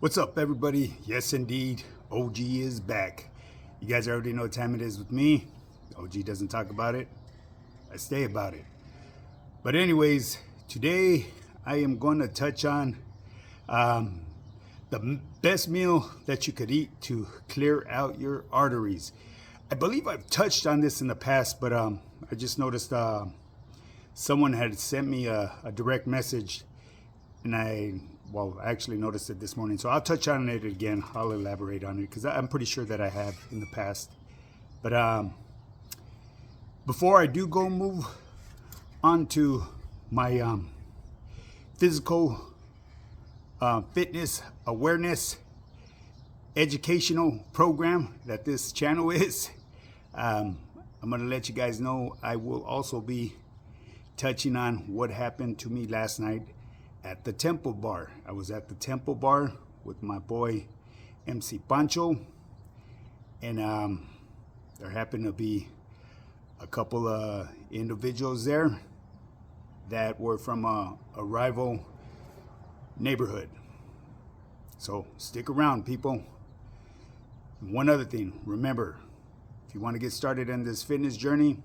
What's up, everybody? Yes, indeed, OG is back. You guys already know what time it is with me. OG doesn't talk about it, I stay about it. But, anyways, today I am going to touch on um, the best meal that you could eat to clear out your arteries. I believe I've touched on this in the past, but I just noticed someone had sent me a direct message, and I actually noticed it this morning. So I'll touch on it again. I'll elaborate on it because I'm pretty sure that I have in the past. But before I do go move on to my physical fitness awareness educational program that this channel is, I'm going to let you guys know I will also be touching on what happened to me last night at the Temple Bar. I was at the Temple Bar with my boy MC Pancho, and there happened to be a couple of individuals there that were from a rival neighborhood. So stick around, people. One other thing, remember, if you want to get started in this fitness journey,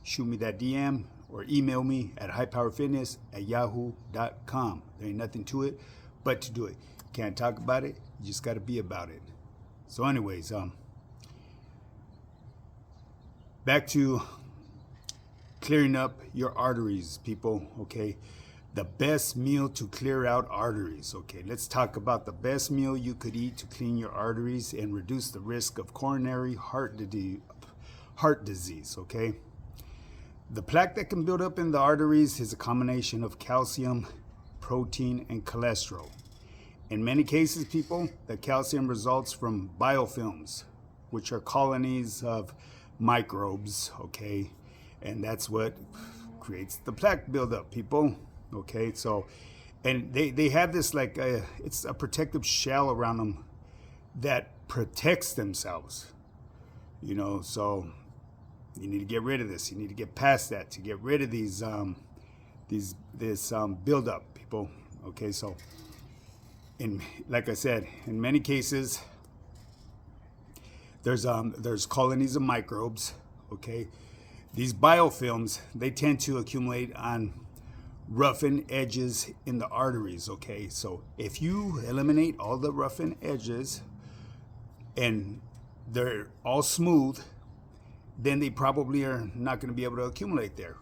shoot me that DM or email me at highpowerfitness@yahoo.com. There ain't nothing to it but to do it. You can't talk about it, you just got to be about it. So anyways, back to clearing up your arteries, people, okay? The best meal to clear out arteries, okay? Let's talk about the best meal you could eat to clean your arteries and reduce the risk of coronary heart disease, okay? The plaque that can build up in the arteries is a combination of calcium, protein, and cholesterol. In many cases, people, the calcium results from biofilms, which are colonies of microbes, okay? And that's what creates the plaque buildup, people, okay? So, and they have this it's a protective shell around them that protects themselves, so you need to get rid of this. You need to get past that to get rid of this buildup, people. Okay, so like I said, in many cases, there's colonies of microbes. Okay, these biofilms, they tend to accumulate on roughened edges in the arteries. Okay, so if you eliminate all the roughened edges and they're all smooth, then they probably are not going to be able to accumulate there.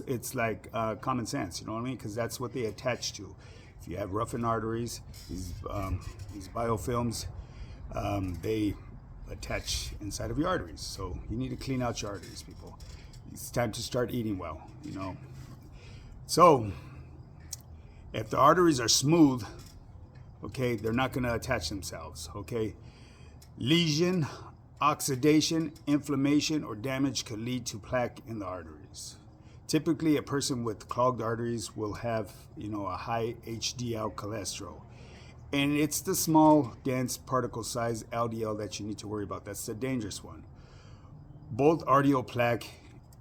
It's like common sense, you know what I mean? Because that's what they attach to. If you have roughened arteries, these biofilms, they attach inside of your arteries. So you need to clean out your arteries, people. It's time to start eating well, So if the arteries are smooth, okay, they're not going to attach themselves, okay? Lesion, oxidation, inflammation, or damage could lead to plaque in the arteries. Typically, a person with clogged arteries will have, a high HDL cholesterol. And it's the small, dense particle size LDL that you need to worry about. That's the dangerous one. Both arterial plaque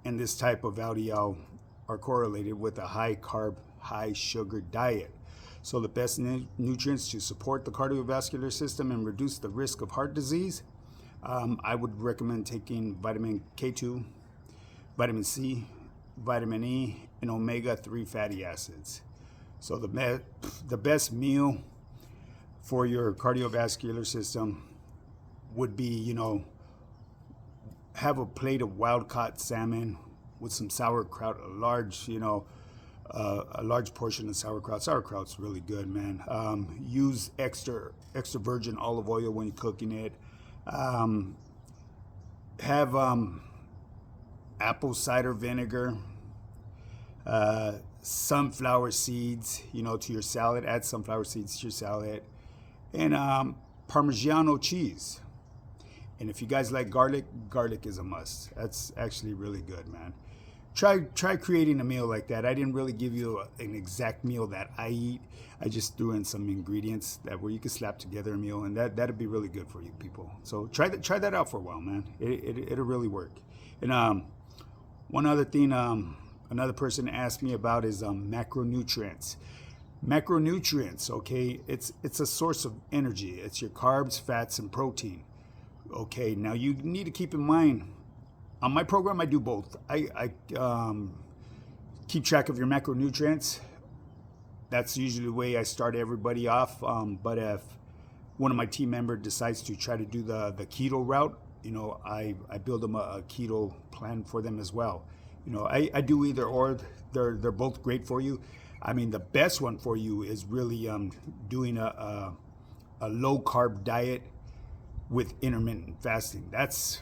and this type of LDL are correlated with a high carb, high sugar diet. So the best nutrients to support the cardiovascular system and reduce the risk of heart disease, I would recommend taking vitamin K2, vitamin C, vitamin E, and omega-3 fatty acids. So the best meal for your cardiovascular system would be, have a plate of wild-caught salmon with some sauerkraut, a large portion of sauerkraut. Sauerkraut's really good, man. Use extra virgin olive oil when you're cooking it. Have apple cider vinegar, sunflower seeds, to your salad. Add sunflower seeds to your salad, and Parmigiano cheese. And if you guys like garlic is a must. That's actually really good, man. Try creating a meal like that. I didn't really give you an exact meal that I eat. I just threw in some ingredients where you can slap together a meal, and that'd be really good for you people. So try that out for a while, man. It'll really work. And one other thing, another person asked me about is macronutrients. Macronutrients, okay, it's a source of energy. It's your carbs, fats, and protein. Okay, now you need to keep in mind, on my program I do both. I keep track of your macronutrients. That's usually the way I start everybody off. But if one of my team members decides to try to do the keto route, I build them a keto plan for them as well. I do either or. They're both great for you. I mean, the best one for you is really doing a low carb diet with intermittent fasting. That's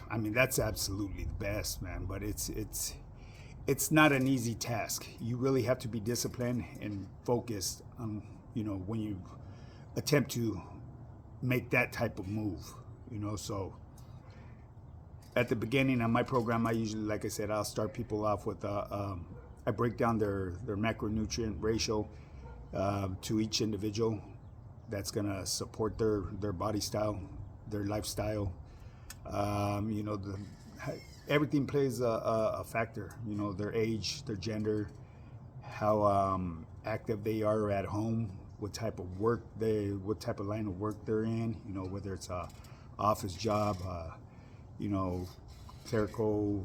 absolutely the best, man. But it's not an easy task. You really have to be disciplined and focused on when you attempt to make that type of move. So at the beginning of my program, I usually, like I said, I'll start people off with I break down their macronutrient ratio to each individual. That's gonna support their body style, their lifestyle. Everything plays a factor. Their age, their gender, how active they are at home, what type of line of work they're in. Whether it's a office job, clerical,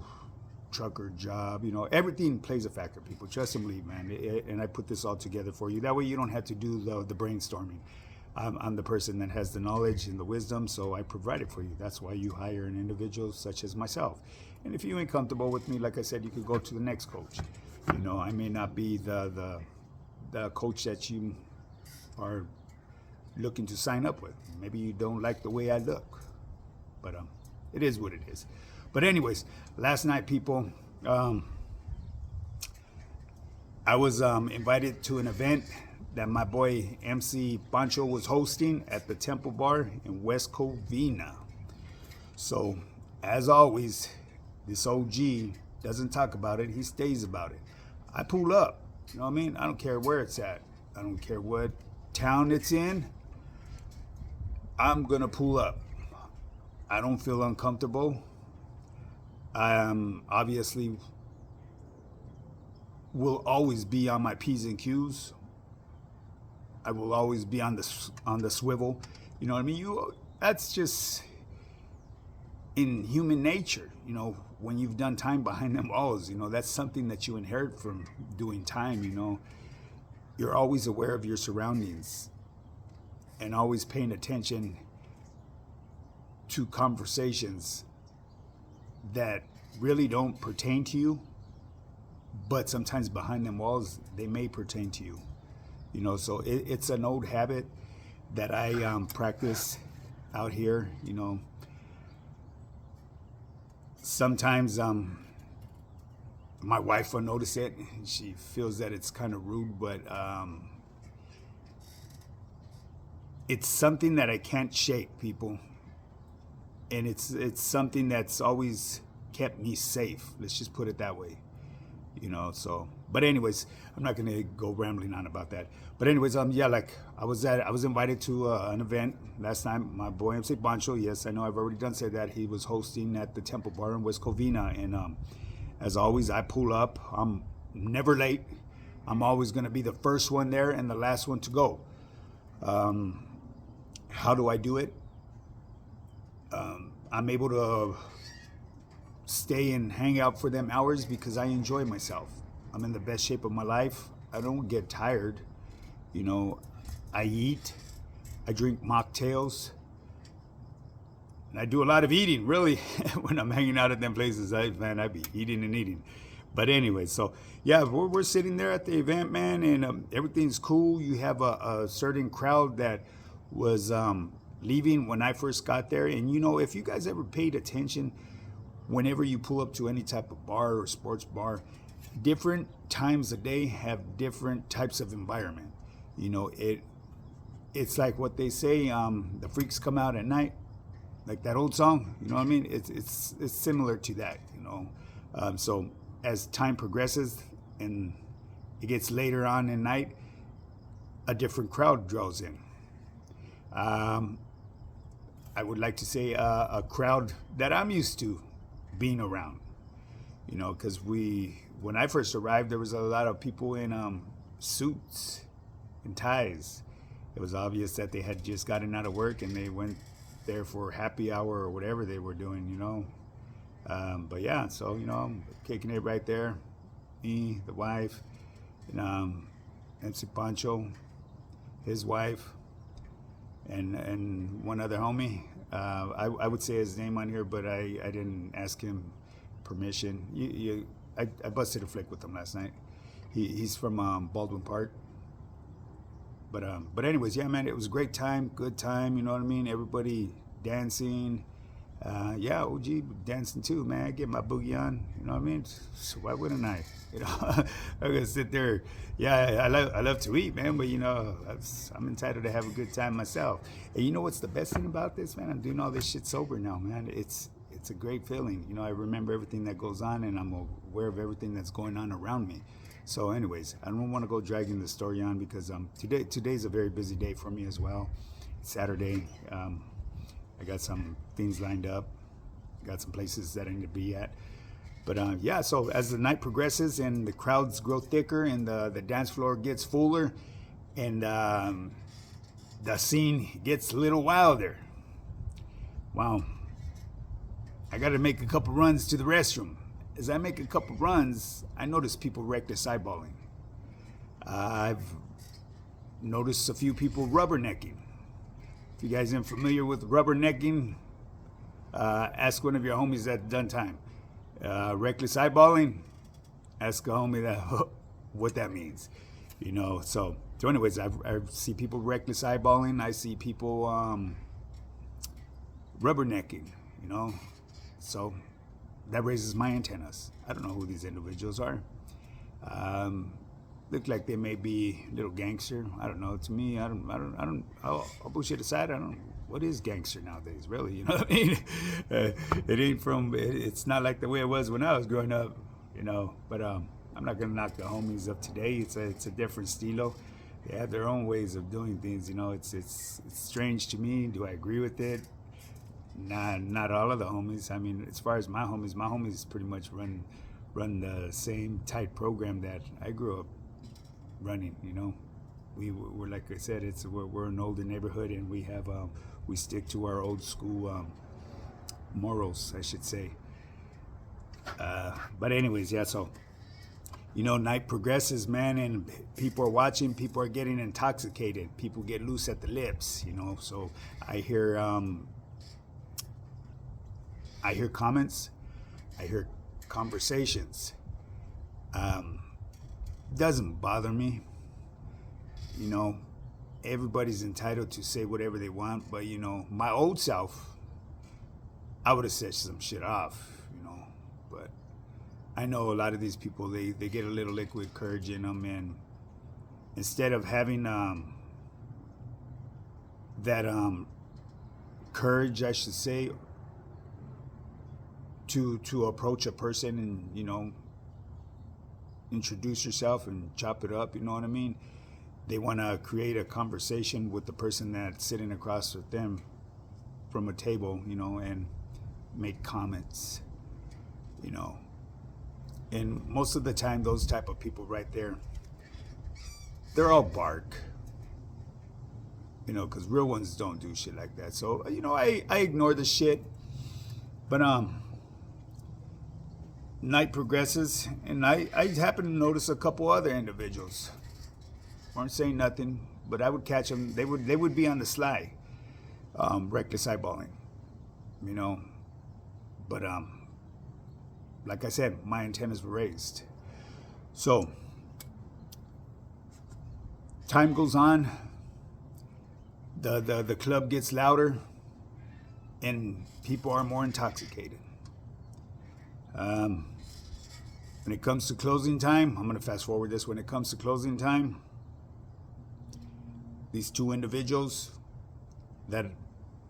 trucker job. Everything plays a factor. People, trust and believe, man. And I put this all together for you. That way, you don't have to do the brainstorming. I'm the person that has the knowledge and the wisdom, so I provide it for you. That's why you hire an individual such as myself. And if you ain't comfortable with me, like I said, you could go to the next coach. I may not be the coach that you are looking to sign up with. Maybe you don't like the way I look, but it is what it is. But anyways, last night, people, I was invited to an event that my boy MC Pancho was hosting at the Temple Bar in West Covina. So, as always, this OG doesn't talk about it, he stays about it. I pull up, you know what I mean? I don't care where it's at. I don't care what town it's in. I'm gonna pull up. I don't feel uncomfortable. I obviously will always be on my P's and Q's. I will always be on the swivel. You know what I mean? That's just in human nature. When you've done time behind them walls, that's something that you inherit from doing time. You're always aware of your surroundings and always paying attention to conversations that really don't pertain to you, but sometimes behind them walls they may pertain to you. So it's an old habit that I practice out here. Sometimes my wife will notice it. She feels that it's kind of rude, but it's something that I can't shake, people. And it's something that's always kept me safe. Let's just put it that way. So, but anyways, I'm not gonna go rambling on about that. But anyways, like I was invited to an event last time. My boy MC Pancho, yes, I know I've already done said that, he was hosting at the Temple Bar in West Covina, and as always, I pull up. I'm never late. I'm always gonna be the first one there and the last one to go. How do I do it? I'm able to stay and hang out for them hours because I enjoy myself. I'm in the best shape of my life. I don't get tired. I eat. I drink mocktails. And I do a lot of eating, really, when I'm hanging out at them places. I be eating and eating. But anyway, so yeah, we're sitting there at the event, man, and everything's cool. You have a certain crowd that was leaving when I first got there. And if you guys ever paid attention, whenever you pull up to any type of bar or sports bar, different times of day have different types of environment. It's like what they say, the freaks come out at night, like that old song. You know what I mean? It's similar to that. So as time progresses and it gets later on in night, a different crowd draws in. I would like to say a crowd that I'm used to being around, because when I first arrived, there was a lot of people in suits and ties. It was obvious that they had just gotten out of work and they went there for happy hour or whatever they were doing, you know. But yeah, so, you know, I'm kicking it right there. Me, the wife, and MC Pancho, his wife, and one other homie. I would say his name on here, but I didn't ask him permission. I busted a flick with him last night. He's from Baldwin Park. But anyways, yeah, man, it was a great time, good time. You know what I mean? Everybody dancing. Yeah, OG dancing too, man. I get my boogie on. You know what I mean? So why wouldn't I? You know, I'm gonna sit there. Yeah, I love to eat, man. But you know, I'm entitled to have a good time myself. And you know what's the best thing about this, man? I'm doing all this shit sober now, man. It's a great feeling. You know, I remember everything that goes on, and I'm aware of everything that's going on around me. So anyways, I don't want to go dragging the story on because today's a very busy day for me as well. It's Saturday. I got some things lined up. Got some places that I need to be at. But yeah, so as the night progresses and the crowds grow thicker and the dance floor gets fuller and the scene gets a little wilder. Wow. I got to make a couple runs to the restroom. As I make a couple runs, I notice people reckless eyeballing. I've noticed a few people rubbernecking. If you guys aren't familiar with rubbernecking, ask one of your homies at done time. Reckless eyeballing, ask a homie that what that means. You know, so anyways, I see people reckless eyeballing. I see people rubbernecking, you know. So that raises my antennas. I don't know who these individuals are. Look like they may be a little gangster. I don't know. To me, I'll bullshit aside. What is gangster nowadays, really? You know what I mean? It ain't it's not like the way it was when I was growing up, you know. But I'm not gonna knock the homies of today. It's a different stilo. They have their own ways of doing things, you know. It's strange to me. Do I agree with it? Not all of the homies. I mean, as far as my homies pretty much run the same tight program that I grew up running. You know, we're like I said, we're an older neighborhood, and we stick to our old school morals, I should say. But anyways, yeah. So you know, night progresses, man, and people are watching. People are getting intoxicated. People get loose at the lips. You know, so I hear comments, I hear conversations. Doesn't bother me. You know, everybody's entitled to say whatever they want, but you know, my old self, I would have said some shit off, you know. But I know a lot of these people, they get a little liquid courage in them, and instead of having that courage, I should say, to approach a person and, you know, introduce yourself and chop it up, you know what I mean? They want to create a conversation with the person that's sitting across with them from a table, you know, and make comments, you know. And most of the time, those type of people right there, they're all bark, you know, because real ones don't do shit like that. So, you know, I ignore the shit, but night progresses, and I happen to notice a couple other individuals. Weren't saying nothing, but I would catch them. They would be on the sly, reckless eyeballing, you know. But like I said, my antennas were raised. So time goes on. The club gets louder, and people are more intoxicated. When it comes to closing time, I'm going to fast forward this. When it comes to closing time, these two individuals that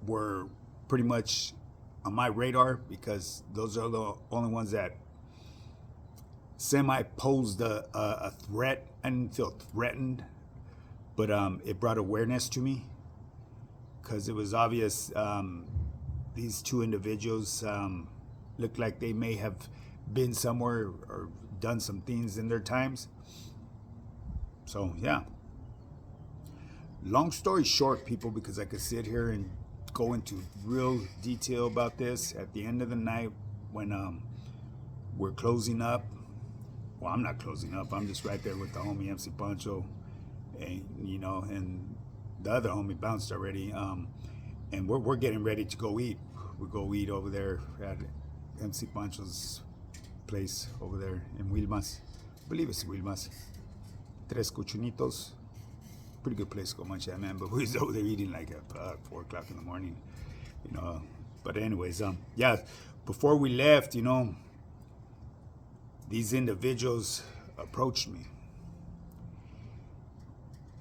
were pretty much on my radar, because those are the only ones that semi-posed a threat. I didn't feel threatened, but it brought awareness to me, because it was obvious these two individuals looked like they may have been somewhere or done some things in their times. So yeah, Long story short, people, because I could sit here and go into real detail about this. At the end of the night, when we're closing up, well, I'm not closing up. I'm just right there with the homie MC Pancho, and and the other homie bounced already. And we're getting ready to go eat. We go eat over there at MC Pancho's place over there in Wilmas. I believe it's Wilmas. Tres Cochinitos. Pretty good place to go munch at, man. But we was over there eating like at 4 o'clock in the morning, But anyways, yeah, before we left, these individuals approached me.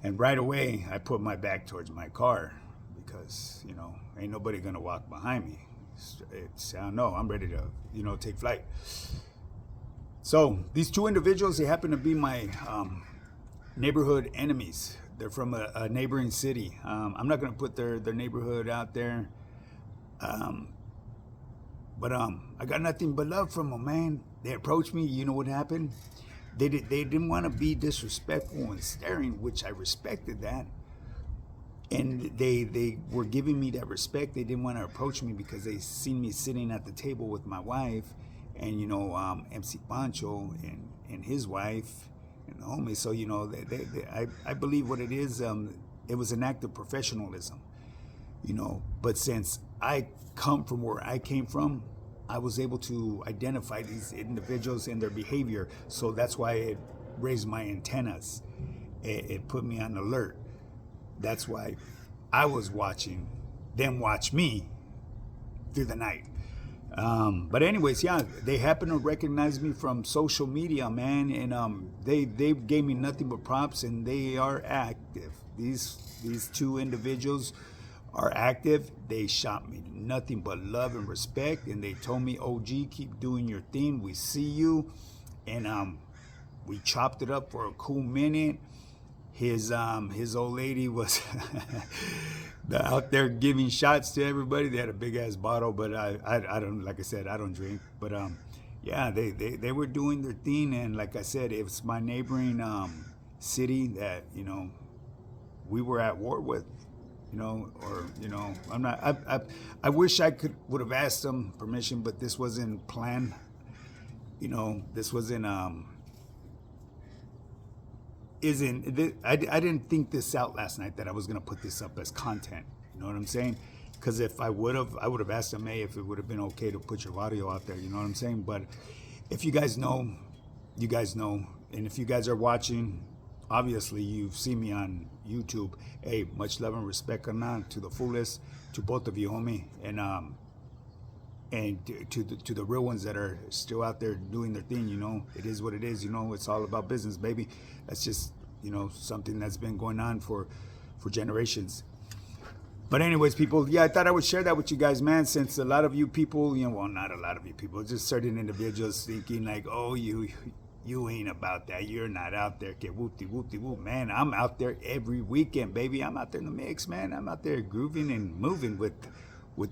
And right away, I put my back towards my car because, ain't nobody going to walk behind me. I don't know, I'm ready to, take flight. So these two individuals, they happen to be my neighborhood enemies. They're from a neighboring city. I'm not going to put their neighborhood out there. But I got nothing but love from them, man. They approached me. You know what happened? They didn't want to be disrespectful and staring, which I respected that. And they were giving me that respect. They didn't want to approach me because they seen me sitting at the table with my wife and, MC Pancho and his wife and the homie. So, I believe what it is, it was an act of professionalism, But since I come from where I came from, I was able to identify these individuals and their behavior. So that's why it raised my antennas. It put me on alert. That's why I was watching them watch me through the night. But anyways, yeah, they happen to recognize me from social media, man, and they gave me nothing but props, and they are active. These two individuals are active. They shot me nothing but love and respect, and they told me, OG, keep doing your thing. We see you, and we chopped it up for a cool minute. His old lady was out there giving shots to everybody. They had a big ass bottle, but I don't, like I said, I don't drink. But yeah, they were doing their thing, and like I said, it's my neighboring city that we were at war with. I'm not. I wish I would have asked them permission, but this wasn't planned. This wasn't. I didn't think this out last night that I was gonna put this up as content. You know what I'm saying? Because if I would have asked them, hey, if it would have been okay to put your audio out there. You know what I'm saying? But if you guys know, you guys know, and if you guys are watching, obviously you've seen me on YouTube. Hey, much love and respect, Hernan, to the fullest, to both of you, homie, and to the real ones that are still out there doing their thing. It is what it is. It's all about business, baby. That's just something that's been going on for generations. But anyways, people, yeah, I thought I would share that with you guys, man, since a lot of you people, well, not a lot of you people, just certain individuals thinking like, oh, you ain't about that. You're not out there. Que whoopty whoopty whoop, man. I'm out there every weekend, baby. I'm out there in the mix, man. I'm out there grooving and moving with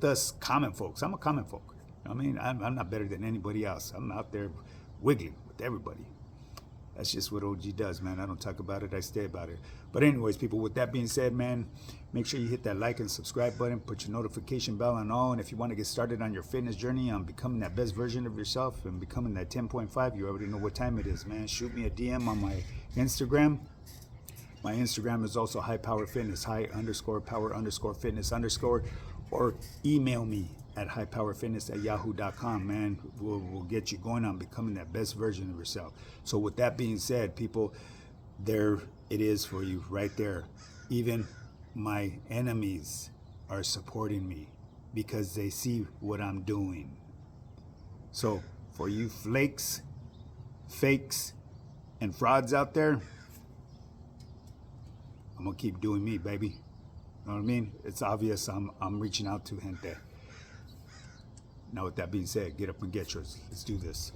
us common folks. I'm a common folk. I mean, I'm not better than anybody else. I'm out there wiggling with everybody. That's just what OG does, man. I don't talk about it, I stay about it. But anyways, people, with that being said, man, make sure you hit that like and subscribe button, put your notification bell on all, and if you want to get started on your fitness journey on becoming that best version of yourself and becoming that 10.5, you already know what time it is, man. Shoot me a DM on my Instagram. My Instagram is also High Power Fitness, high_power_fitness_, or email me at highpowerfitness@yahoo.com, man. We'll get you going on becoming that best version of yourself. So with that being said, people, there it is for you right there. Even my enemies are supporting me because they see what I'm doing. So for you flakes, fakes, and frauds out there, I'm gonna keep doing me, baby. You know what I mean? It's obvious I'm reaching out to gente. Now with that being said, get up and get yours. Let's do this.